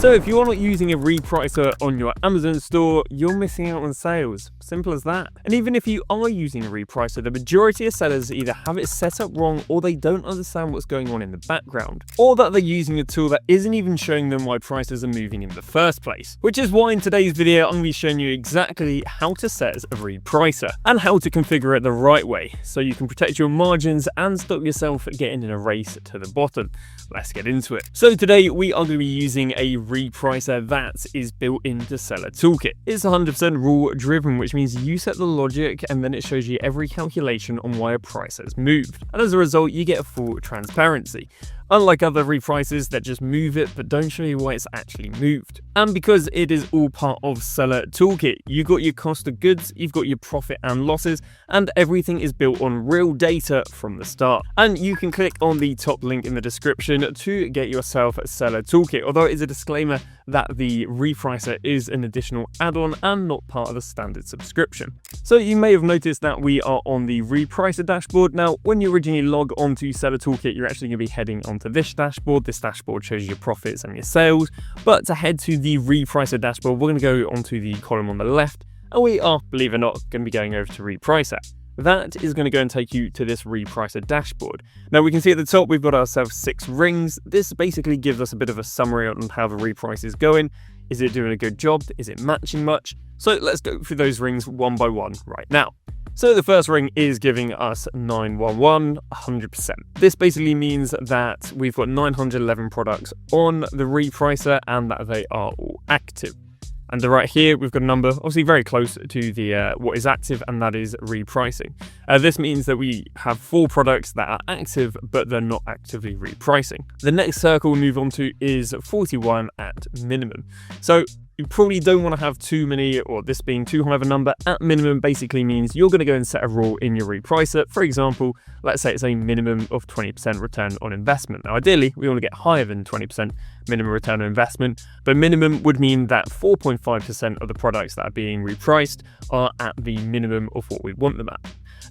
So if you're not using a repricer on your Amazon store, you're missing out on sales. Simple as that. And even if you are using a repricer, the majority of sellers either have it set up wrong, or they don't understand what's going on in the background, or that they're using a tool that isn't even showing them why prices are moving in the first place. Which is why in today's video, I'm going to be showing you exactly how to set a repricer and how to configure it the right way, so you can protect your margins and stop yourself getting in a race to the bottom. Let's get into it. So today we are going to be using a repricer that is built into SellerToolKit. It's 100% rule driven, which means you set the logic and then it shows you every calculation on why a price has moved. And as a result, you get a full transparency. Unlike other repricers that just move it but don't show you why it's actually moved. And because it is all part of SellerToolKit, you've got your cost of goods, you've got your profit and losses, and everything is built on real data from the start. And you can click on the top link in the description to get yourself a SellerToolKit, although it is a disclaimer that the repricer is an additional add-on and not part of the standard subscription. So you may have noticed that we are on the repricer dashboard. Now, when you originally log onto SellerToolKit, you're actually going to be heading onto this dashboard. This dashboard shows your profits and your sales. But to head to the repricer dashboard, we're going to go onto the column on the left, and we are, believe it or not, going to be going over to Repricer. That is going to go and take you to this repricer dashboard. Now we can see at the top we've got ourselves 6 rings. This basically gives us a bit of a summary on how the reprice is going. Is it doing a good job? Is it matching much? So let's go through those rings one by one right now. So the first ring is giving us 911, 100%. This basically means that we've got 911 products on the repricer and that they are all active. And right here, we've got a number, obviously very close to the what is active, and that is repricing. This means that we have 4 products that are active, but they're not actively repricing. The next circle we move on to is 41 at minimum. So you probably don't want to have too many, or this being too high of a number. At minimum basically means you're going to go and set a rule in your repricer. For example, let's say it's a minimum of 20% return on investment. Now, ideally, we want to get higher than 20% minimum return on investment, but minimum would mean that 4.5% of the products that are being repriced are at the minimum of what we want them at.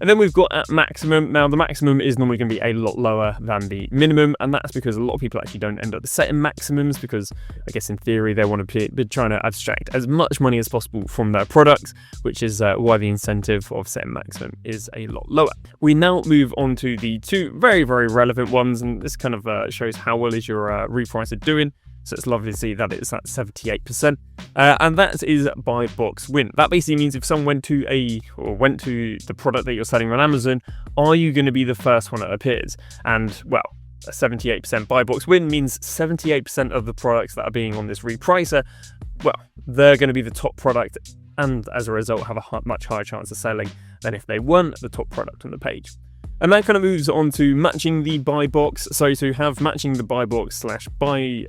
And then we've got at maximum. Now, the maximum is normally going to be a lot lower than the minimum, and that's because a lot of people actually don't end up setting maximums, because I guess in theory they want to be trying to abstract as much money as possible from their products, which is why the incentive of setting maximum is a lot lower. We now move on to the 2 very, very relevant ones, and this kind of shows how well is your repricer doing. So it's lovely to see that it's at 78%. And that is by box win. That basically means if someone went to the product that you're selling on Amazon, are you going to be the first one that appears? And well, a 78% buy box win means 78% of the products that are being on this repricer, well, they're going to be the top product, and as a result have a much higher chance of selling than if they weren't the top product on the page. And that kind of moves on to matching the buy box. So to have matching the buy box slash buy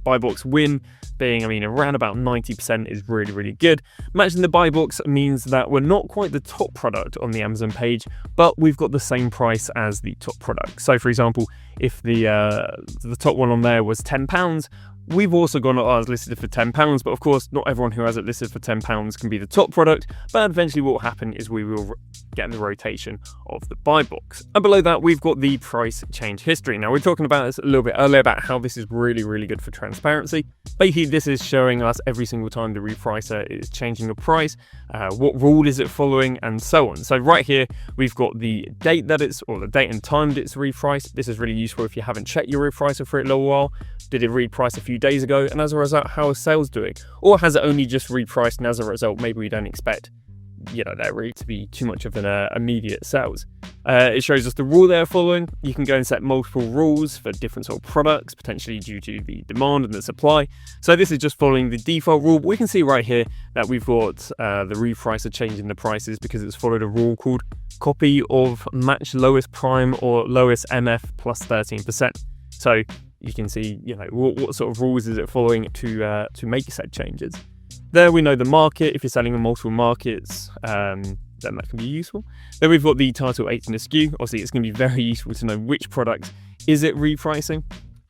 box win being, around about 90% is really, really good. Matching the buy box means that we're not quite the top product on the Amazon page, but we've got the same price as the top product. So for example, if the top one on there was £10, we've also got ours listed for £10, but of course not everyone who has it listed for £10 can be the top product, but eventually what will happen is we will get the rotation of the buy box. And below that we've got the price change history. Now, we're talking about this a little bit earlier about how this is really, really good for transparency. Basically this is showing us every single time the repricer is changing the price, what rule is it following, and so on. So right here we've got the date that the date and time that it's repriced. This is really useful if you haven't checked your repricer for a little while. Did it reprice a few days ago, and as a result, how are sales doing? Or has it only just repriced, and as a result maybe we don't expect that really to be too much of an immediate sales. It shows us the rule they're following. You can go and set multiple rules for different sort of products, potentially due to the demand and the supply. So this is just following the default rule, but we can see right here that we've got the repricer changing the prices because it's followed a rule called copy of match lowest prime or lowest MF plus 13%. So you can see, what sort of rules is it following to make said changes. There we know the market. If you're selling in multiple markets, then that can be useful. Then we've got the title 8 in the SKU. Obviously, it's going to be very useful to know which product is it repricing.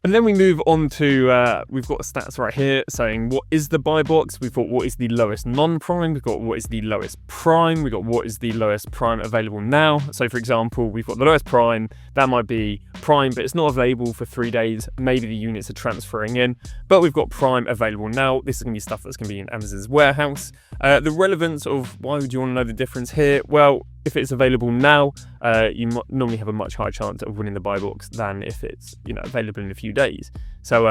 And then we move on to, we've got stats right here saying what is the buy box. We've got what is the lowest non-prime. We've got what is the lowest prime. We've got what is the lowest prime available now. So for example, we've got the lowest prime. That might be prime, but it's not available for 3 days. Maybe the units are transferring in, but we've got prime available now. This is going to be stuff that's going to be in Amazon's warehouse. The relevance of why would you want to know the difference here? Well, if it's available now, you normally have a much higher chance of winning the buy box than if it's available in a few days. So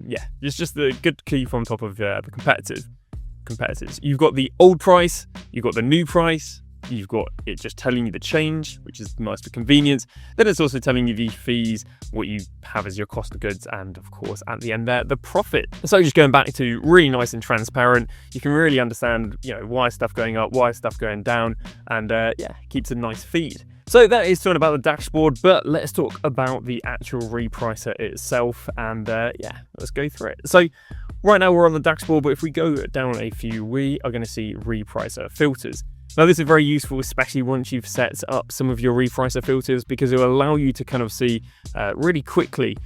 yeah, it's just the good to keep on top of the competitors. You've got the old price, you've got the new price, you've got it just telling you the change, which is nice for convenience. Then it's also telling you the fees, what you have as your cost of goods, and of course at the end there, the profit. So just going back to really nice and transparent, you can really understand why stuff going up, why stuff going down, and yeah, keeps a nice feed. So that is talking about the dashboard, but let's talk about the actual Repricer itself, and yeah, let's go through it. So right now we're on the dashboard, but if we go down a few, we are going to see Repricer filters. Now this is very useful, especially once you've set up some of your Repricer filters, because it will allow you to kind of see really quickly,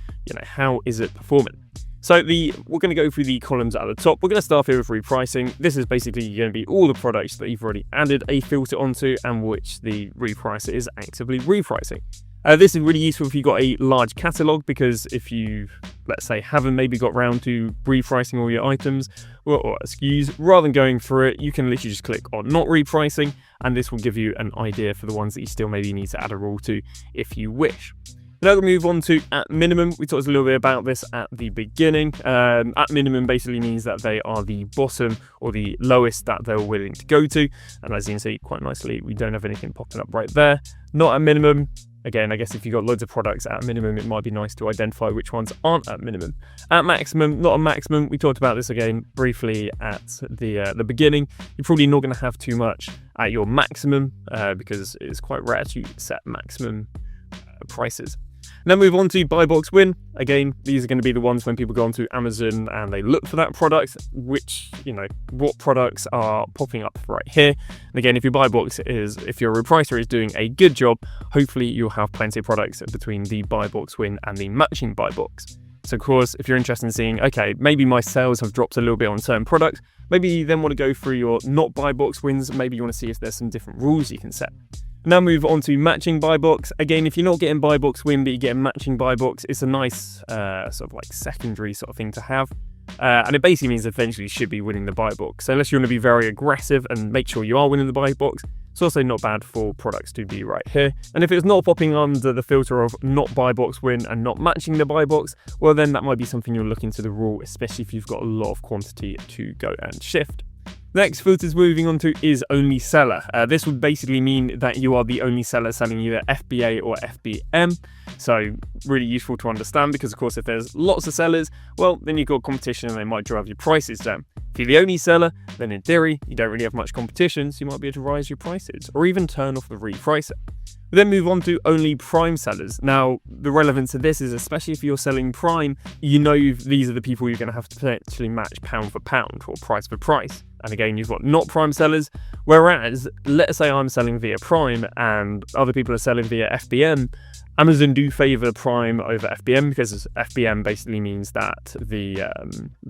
how is it performing. So we're going to go through the columns at the top. We're going to start here with repricing. This is basically going to be all the products that you've already added a filter onto and which the Repricer is actively repricing. This is really useful if you've got a large catalog, because if you, let's say, haven't maybe got round to repricing all your items or SKUs, rather than going through it, you can literally just click on not repricing, and this will give you an idea for the ones that you still maybe need to add a rule to if you wish. Now we'll move on to at minimum. We talked a little bit about this at the beginning. At minimum basically means that they are the bottom or the lowest that they're willing to go to. And as you can see quite nicely, we don't have anything popping up right there. Not at minimum. Again, I guess if you've got loads of products at minimum, it might be nice to identify which ones aren't at minimum. At maximum, not a maximum. We talked about this again briefly at the beginning. You're probably not going to have too much at your maximum because it's quite rare to set maximum prices. Now move on to buy box win. Again, these are going to be the ones when people go onto Amazon and they look for that product, which, what products are popping up right here. And again, if your buy box if your Repricer is doing a good job, hopefully you'll have plenty of products between the buy box win and the matching buy box. So of course, if you're interested in seeing, okay, maybe my sales have dropped a little bit on certain products, maybe you then want to go through your not buy box wins. Maybe you want to see if there's some different rules you can set. Now move on to matching buy box. Again, if you're not getting buy box win, but you get matching buy box, it's a nice sort of like secondary sort of thing to have. And it basically means eventually you should be winning the buy box. So unless you want to be very aggressive and make sure you are winning the buy box, it's also not bad for products to be right here. And if it's not popping under the filter of not buy box win and not matching the buy box, well then that might be something you'll look into the rule, especially if you've got a lot of quantity to go and shift. Next filters moving on to is only seller. This would basically mean that you are the only seller selling either FBA or FBM. So really useful to understand, because of course if there's lots of sellers, well then you've got competition and they might drive your prices down. If you're the only seller, then in theory you don't really have much competition, so you might be able to rise your prices or even turn off the Repricer. We then move on to only prime sellers. Now, the relevance of this is, especially if you're selling prime, these are the people you're going to have to potentially match pound for pound or price for price. And again, you've got not prime sellers, whereas let's say I'm selling via prime and other people are selling via FBM. Amazon do favor prime over FBM, because FBM basically means that the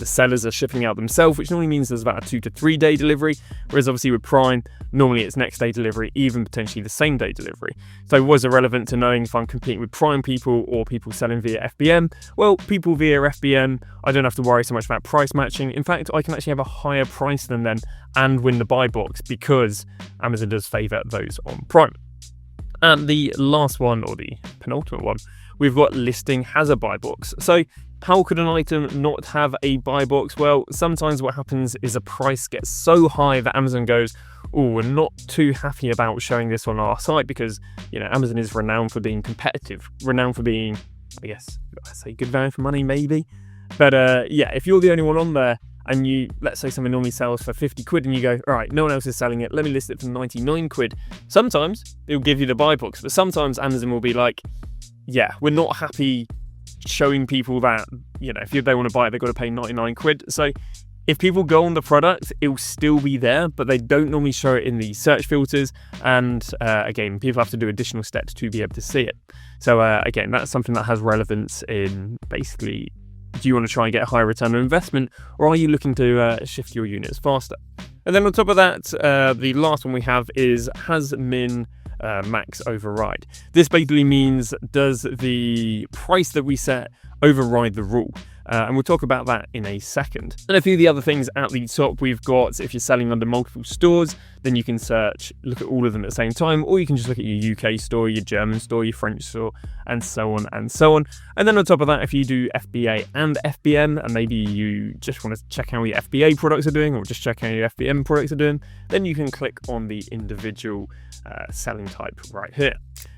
sellers are shipping out themselves, which normally means there's about a 2 to 3 day delivery, whereas obviously with prime, normally it's next day delivery, even potentially the same day delivery. So was it relevant to knowing if I'm competing with prime people or people selling via FBM? Well, people via FBM, I don't have to worry so much about price matching. In fact, I can actually have a higher price than them and win the buy box, because Amazon does favor those on prime. And the last one, or the penultimate one, we've got listing has a buy box. So how could an item not have a buy box? Well, sometimes what happens is a price gets so high that Amazon goes, oh, we're not too happy about showing this on our site, because, Amazon is renowned for being competitive, renowned for being, I guess, I'd say good value for money maybe. But yeah, if you're the only one on there, and let's say something normally sells for 50 quid and you go, all right, no one else is selling it, let me list it for 99 quid. Sometimes it'll give you the buy box, but sometimes Amazon will be like, yeah, we're not happy showing people that, if they want to buy it, they've got to pay 99 quid. So If people go on the product, it will still be there, but they don't normally show it in the search filters. And again, people have to do additional steps to be able to see it. So again, that's something that has relevance in basically, do you want to try and get a higher return on investment, or are you looking to shift your units faster? And then on top of that, the last one we have is has min max override. This basically means, does the price that we set override the rule? And we'll talk about that in a second. And a few of the other things at the top we've got, if you're selling under multiple stores, then you can look at all of them at the same time, or you can just look at your UK store, your German store, your French store, and so on and so on. And then on top of that, if you do FBA and FBM, and maybe you just want to check how your FBA products are doing, or just check how your FBM products are doing, then you can click on the individual selling type right here.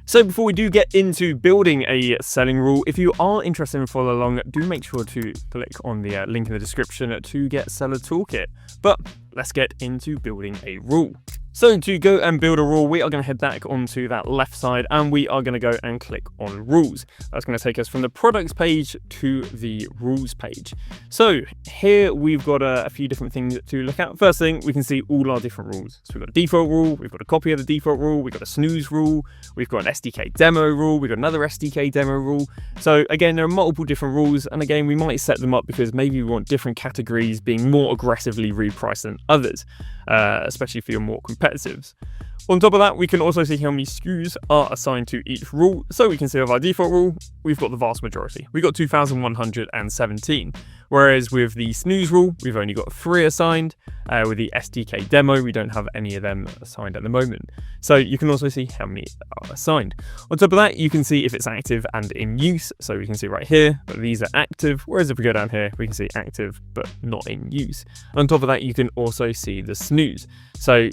So before we do get into building a selling rule, if you are interested in following along, do make sure to click on the link in the description to get SellerToolKit. But let's get into building a rule. So to go and build a rule, we are going to head back onto that left side, and we are going to go and click on rules. That's going to take us from the products page to the rules page. So here we've got a few different things to look at. First thing, we can see all our different rules. So we've got a default rule, we've got a copy of the default rule, we've got a snooze rule, we've got an SDK demo rule, we've got another SDK demo rule. So again, there are multiple different rules, and again, we might set them up because maybe we want different categories being more aggressively repriced than others, especially for your more competitives. On top of that, we can also see how many SKUs are assigned to each rule. So we can see with our default rule, we've got the vast majority. We've got 2,117. Whereas with the snooze rule, we've only got 3 assigned. With the SDK demo, we don't have any of them assigned at the moment. So you can also see how many are assigned. On top of that, you can see if it's active and in use. So we can see right here that these are active. Whereas if we go down here, we can see active, but not in use. On top of that, you can also see the snooze. So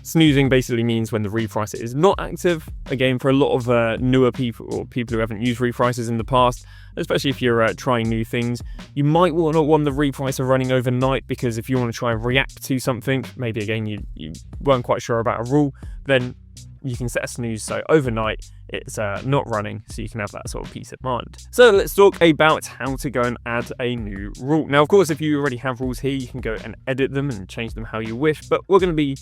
snoozing basically means when the repricer is not active. Again, for a lot of newer people or people who haven't used repricers in the past, especially if you're trying new things, you might not want the repricer running overnight, because if you want to try and react to something, maybe again you weren't quite sure about a rule, then you can set a snooze so overnight it's not running, so you can have that sort of peace of mind. So let's talk about how to go and add a new rule. Now, of course, if you already have rules here, you can go and edit them and change them how you wish, but we're going to be,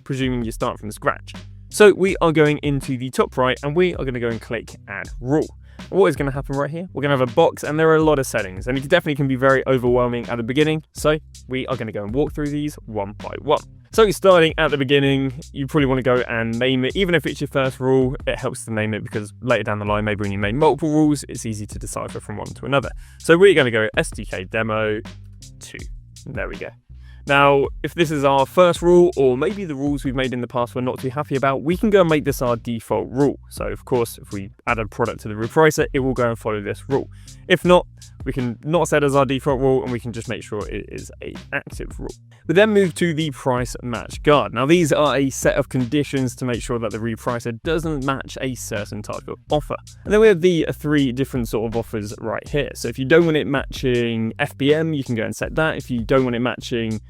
presuming you start from scratch. So we are going into the top right, and we are going to go and click add rule. What is going to happen right here? We're going to have a box, and there are a lot of settings, and it definitely can be very overwhelming at the beginning. So we are going to go and walk through these one by one. So starting at the beginning, you probably want to go and name it. Even if it's your first rule, it helps to name it, because later down the line, maybe when you make multiple rules, it's easy to decipher from one to another. So we're going to go SDK demo 2. There we go. Now, if this is our first rule, or maybe the rules we've made in the past we're not too happy about, we can go and make this our default rule. So of course, if we add a product to the repricer, it will go and follow this rule. If not, we can not set as our default rule, and we can just make sure it is an active rule. We then move to the price match guard. Now, these are a set of conditions to make sure that the repricer doesn't match a certain type of offer. And then we have the 3 different sort of offers right here. So if you don't want it matching FBM, you can go and set that. If you don't want it matching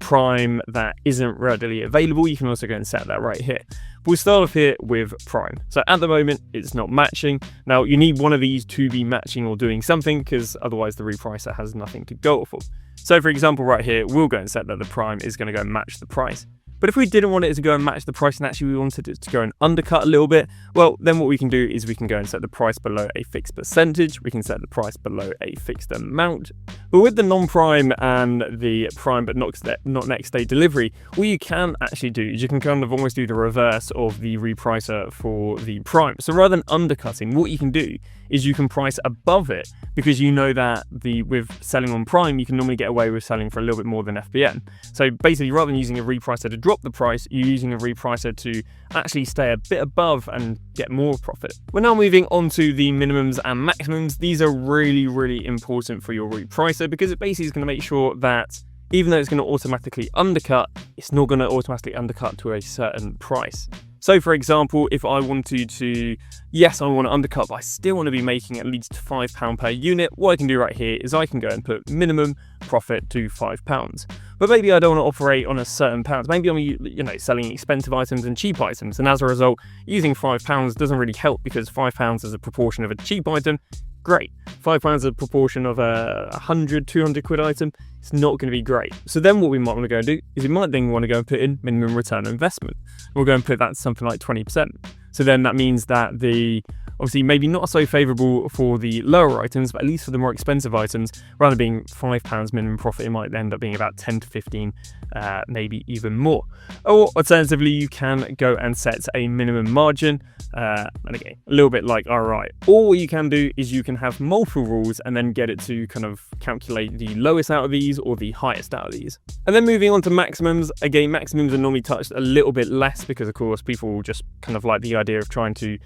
Prime that isn't readily available, you can also go and set that right here. We'll start off here with Prime. So at the moment, it's not matching. Now, you need one of these to be matching or doing something, because otherwise the repricer has nothing to go off of. So for example, right here, we'll go and set that the Prime is going to go and match the price. But if we didn't want it to go and match the price, and actually we wanted it to go and undercut a little bit, well, then what we can do is we can go and set the price below a fixed percentage. We can set the price below a fixed amount. But with the non-prime and the prime but not next day delivery, what you can actually do is you can kind of almost do the reverse of the repricer for the prime. So rather than undercutting, what you can do is you can price above it, because you know that with selling on prime, you can normally get away with selling for a little bit more than FBM. So basically, rather than using a repricer to drop the price, you're using a repricer to actually stay a bit above and get more profit. We're now moving on to the minimums and maximums. These are really, really important for your repricer, because it basically is going to make sure that even though it's going to automatically undercut, it's not going to automatically undercut to a certain price. So for example, if I wanted to, yes, I want to undercut, but I still want to be making at least £5 per unit, what I can do right here is I can go and put minimum profit to £5. But maybe I don't want to operate on a certain pounds. Maybe I'm selling expensive items and cheap items, and as a result, using £5 doesn't really help, because £5 as a proportion of a cheap item great. £5 is a proportion of a 100, 200 quid item. It's not going to be great. So then what we might want to go and do is we might then want to go and put in minimum return on investment. We'll go and put that to something like 20%. So then that means that obviously maybe not so favourable for the lower items, but at least for the more expensive items, rather than being £5 minimum profit, it might end up being about 10 to 15, maybe even more. Or alternatively, you can go and set a minimum margin, and again, a little bit like ROI. Or what you can do is you can have multiple rules and then get it to kind of calculate the lowest out of these or the highest out of these. And then moving on to maximums, again, maximums are normally touched a little bit less because of course people will just kind of like the idea of trying to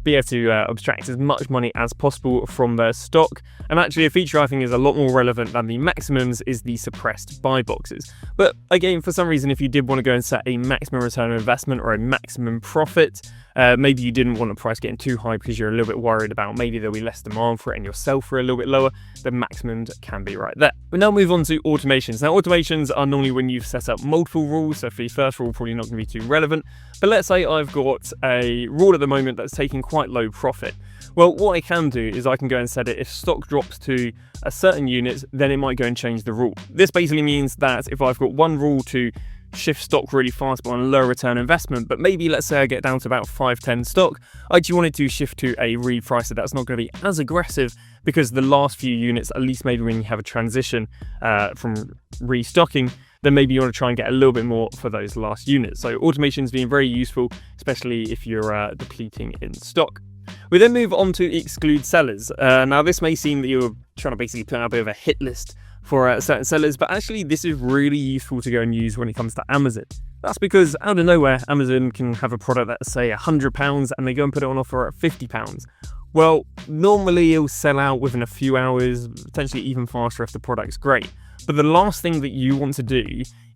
be able to abstract as much money as possible from their stock. And actually a feature I think is a lot more relevant than the maximums is the suppressed buy boxes. But again, for some reason, if you did want to go and set a maximum return on investment or a maximum profit, maybe you didn't want the price getting too high because you're a little bit worried about maybe there'll be less demand for it and you'll sell for a little bit lower, the maximums can be right there. But now move on to automations. Now automations are normally when you've set up multiple rules, so for your first rule probably not going to be too relevant, but let's say I've got a rule at the moment that's taking quite low profit. Well, what I can do is I can go and set it if stock drops to a certain unit, then it might go and change the rule. This basically means that if I've got one rule to shift stock really fast but on a low return investment, but maybe let's say I get down to about 5-10 stock, I actually wanted to shift to a repricer that's not going to be as aggressive because the last few units, at least maybe when you have a transition from restocking, then maybe you want to try and get a little bit more for those last units. So automation's being very useful, especially if you're depleting in stock. We then move on to exclude sellers. Now this may seem that you're trying to basically put out a bit of a hit list for certain sellers, but actually this is really useful to go and use when it comes to Amazon. That's because out of nowhere, Amazon can have a product that's say £100 and they go and put it on offer at £50. Well, normally it'll sell out within a few hours, potentially even faster if the product's great. But the last thing that you want to do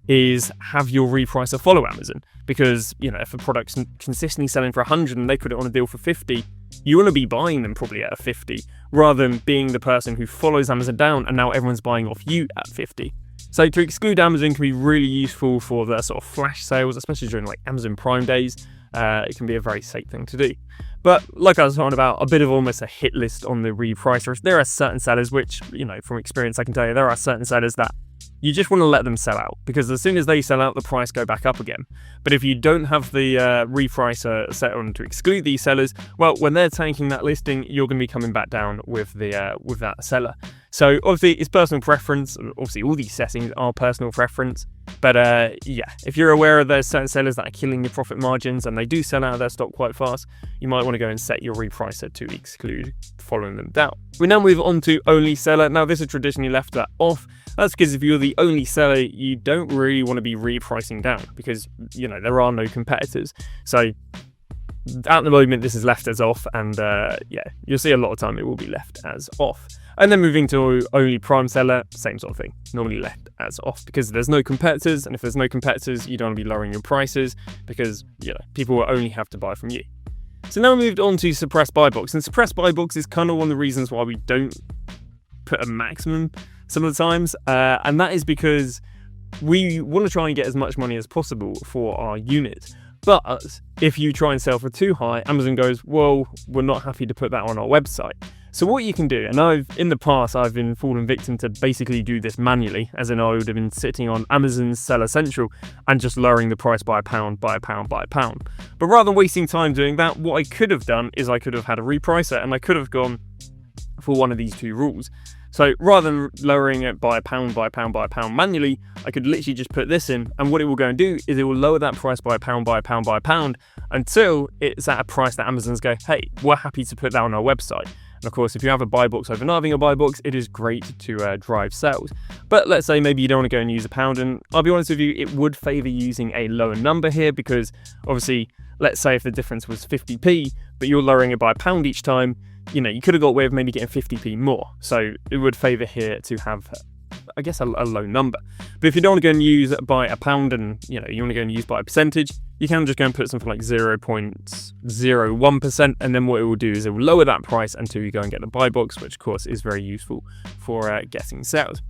is have your repricer follow Amazon, because if a product's consistently selling for 100 and they put it on a deal for 50, you want to be buying them probably at a 50 rather than being the person who follows Amazon down and now everyone's buying off you at 50. So to exclude Amazon can be really useful for the sort of flash sales, especially during like Amazon Prime days. It can be a very safe thing to do. But like I was talking about, a bit of almost a hit list on the repricers. There are certain sellers which, from experience I can tell you, there are certain sellers that you just want to let them sell out, because as soon as they sell out, the price go back up again. But if you don't have the repricer set on to exclude these sellers, well, when they're tanking that listing, you're going to be coming back down with that seller. So obviously it's personal preference. Obviously all these settings are personal preference. But if you're aware of there's certain sellers that are killing your profit margins and they do sell out of their stock quite fast, you might want to go and set your repricer to exclude following them down. We now move on to only seller. Now this is traditionally left that off. That's because if you're the only seller, you don't really want to be repricing down because, there are no competitors. So at the moment, this is left as off, and you'll see a lot of time it will be left as off. And then moving to only prime seller, same sort of thing, normally left as off because there's no competitors, and if there's no competitors, you don't want to be lowering your prices because, people will only have to buy from you. So now we moved on to suppressed buy box, and suppressed buy box is kind of one of the reasons why we don't put a maximum some of the times, and that is because we want to try and get as much money as possible for our unit. But if you try and sell for too high, Amazon goes, well, we're not happy to put that on our website. So what you can do, and in the past I've been fallen victim to basically do this manually, as in I would have been sitting on Amazon's Seller Central and just lowering the price by a pound, by a pound, by a pound. But rather than wasting time doing that, what I could have done is I could have had a repricer and I could have gone for one of these two rules. So rather than lowering it by a pound, by a pound, by a pound manually, I could literally just put this in, and what it will go and do is it will lower that price by a pound, by a pound, by a pound, until it's at a price that Amazon's go, hey, we're happy to put that on our website. And of course, if you have a buy box over not having a buy box, it is great to drive sales. But let's say maybe you don't want to go and use a pound, and I'll be honest with you, it would favor using a lower number here, because obviously, let's say if the difference was 50p, but you're lowering it by a pound each time, you could have got away with maybe getting 50p more. So it would favor here to have, I guess, a low number. But if you don't want to go and use by a pound and, you want to go and use by a percentage, you can just go and put something like 0.01%. And then what it will do is it will lower that price until you go and get the buy box, which of course is very useful for getting sales.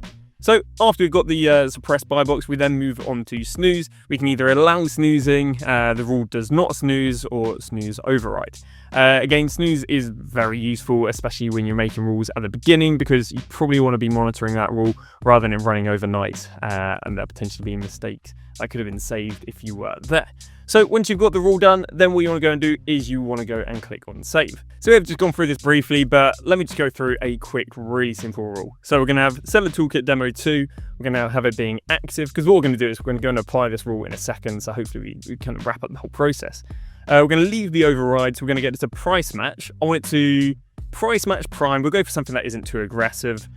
So after we've got the suppressed buy box, we then move on to snooze. We can either allow snoozing, the rule does not snooze, or snooze override. Again, snooze is very useful, especially when you're making rules at the beginning, because you probably want to be monitoring that rule rather than it running overnight and there potentially being mistakes that could have been saved if you were there. So once you've got the rule done, then what you want to go and do is you want to go and click on save. So we've just gone through this briefly, but let me just go through a quick, really simple rule. So we're going to have SellerToolKit Demo 2. We're going to have it being active, because what we're going to do is we're going to go and apply this rule in a second. So hopefully we kind of wrap up the whole process. We're going to leave the override. So we're going to get it to price match. I want it to price match prime. We'll go for something that isn't too aggressive.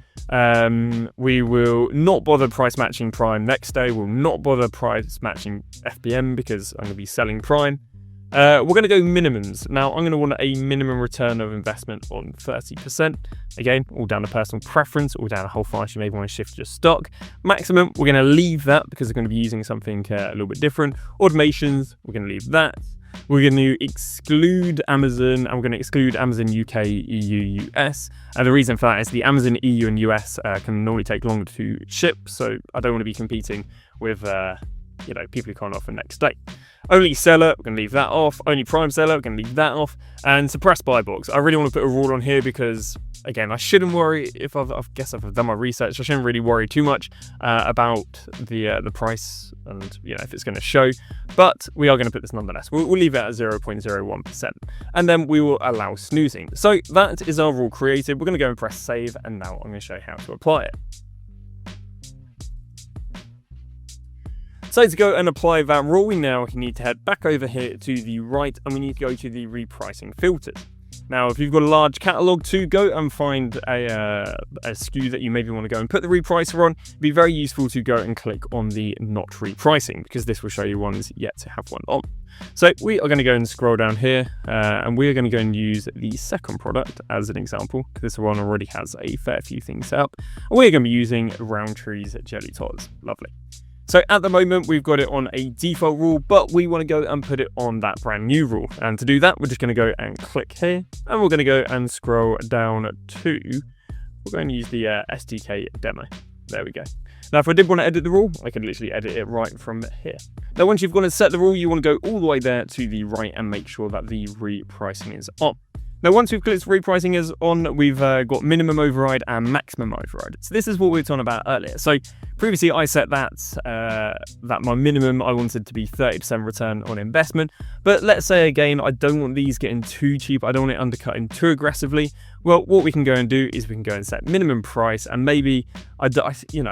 We will not bother price matching prime next day. We'll not bother price matching FBM because I'm going to be selling prime. We're going to go minimums. Now, I'm going to want a minimum return of investment on 30%. Again, all down to personal preference, all down to how fast you may want to shift your stock. Maximum, we're going to leave that because we're going to be using something a little bit different. Automations, we're going to leave that. We're going to exclude Amazon, and we're going to exclude Amazon UK, EU, US. And the reason for that is the Amazon EU and US can normally take longer to ship, so I don't want to be competing with people who can't offer next day. Only seller, we're going to leave that off. Only prime seller, we're going to leave that off. And suppress buy box. I really want to put a rule on here because, again, I shouldn't worry if I guess if I've done my research. I shouldn't really worry too much about the price and if it's going to show. But we are going to put this nonetheless. We'll leave it at 0.01%, and then we will allow snoozing. So that is our rule created. We're going to go and press save, and now I'm going to show you how to apply it. So to go and apply that rule, we now need to head back over here to the right, and we need to go to the repricing filters. Now, if you've got a large catalog, to go and find a SKU that you maybe want to go and put the repricer on, it'd be very useful to go and click on the not repricing, because this will show you ones yet to have one on. So we are going to go and scroll down here, and we are going to go and use the second product as an example. This one already has a fair few things set up. And we're going to be using Roundtree's Jelly Tots. Lovely. So at the moment, we've got it on a default rule, but we want to go and put it on that brand new rule. And to do that, we're just going to go and click here, and we're going to go and scroll down to, we're going to use the SDK demo. There we go. Now, if I did want to edit the rule, I could literally edit it right from here. Now, once you've gone and set the rule, you want to go all the way there to the right and make sure that the repricing is on. Now, once we've clicked repricing is on, we've got minimum override and maximum override. So this is what we were talking about earlier. So previously I set that my minimum, I wanted to be 30% return on investment. But let's say again, I don't want these getting too cheap. I don't want it undercutting too aggressively. Well, what we can go and do is we can go and set minimum price, and maybe I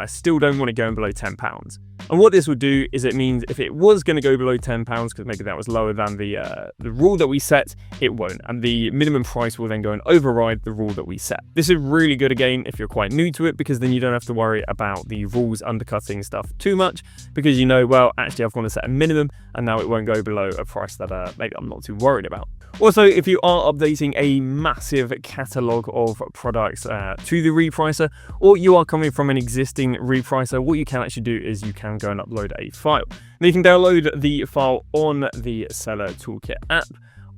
still don't want it going below £10. And what this would do is it means if it was going to go below £10, because maybe that was lower than the rule that we set, it won't. And the minimum price will then go and override the rule that we set. This is really good, again, if you're quite new to it, because then you don't have to worry about the rules undercutting stuff too much, because well, actually I've gone to set a minimum, and now it won't go below a price that maybe I'm not too worried about. Also, if you are updating a massive catalog of products to the repricer, or you are coming from an existing repricer, what you can actually do is you can go and upload a file. Now you can download the file on the SellerToolKit app,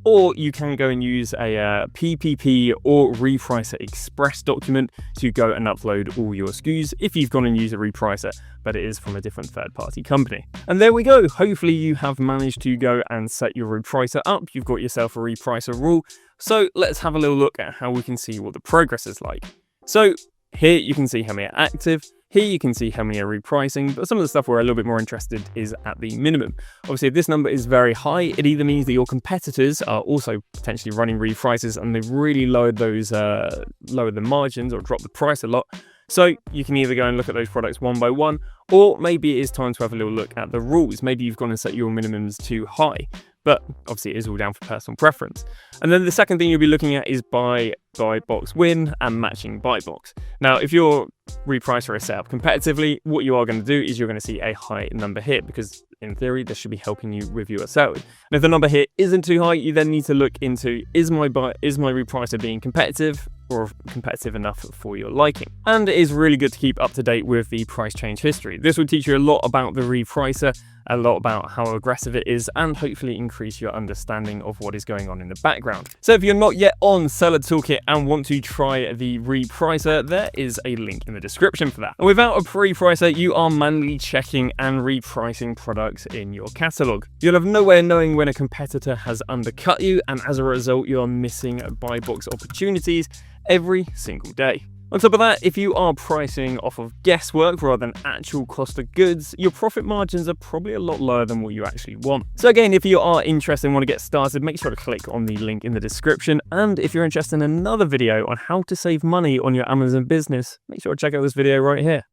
or you can go and use a PPP or Repricer Express document to go and upload all your SKUs if you've gone and used a repricer, but it is from a different third-party company. And there we go. Hopefully you have managed to go and set your repricer up. You've got yourself a repricer rule. So let's have a little look at how we can see what the progress is like. So here you can see how many are active. Here you can see how many are repricing, but some of the stuff we're a little bit more interested is at the minimum. Obviously, if this number is very high, it either means that your competitors are also potentially running reprices and they've really lowered the margins or dropped the price a lot. So you can either go and look at those products one by one, or maybe it is time to have a little look at the rules. Maybe you've gone and set your minimums too high, but obviously it is all down for personal preference. And then the second thing you'll be looking at is buy box win and matching buy box. Now, if your repricer is set up competitively, what you are going to do is you're going to see a high number here, because in theory this should be helping you with your sales. And if the number here isn't too high, you then need to look into, is my repricer being competitive or competitive enough for your liking? And it is really good to keep up to date with the price change history. This will teach you a lot about the repricer, a lot about how aggressive it is, and hopefully increase your understanding of what is going on in the background. So if you're not yet on SellerToolKit and want to try the Repricer, there is a link in the description for that. And without a Repricer, you are manually checking and repricing products in your catalog. You'll have no way of knowing when a competitor has undercut you, and as a result, you are missing buy box opportunities every single day. On top of that, if you are pricing off of guesswork rather than actual cost of goods, your profit margins are probably a lot lower than what you actually want. So again, if you are interested and want to get started, make sure to click on the link in the description. And if you're interested in another video on how to save money on your Amazon business, make sure to check out this video right here.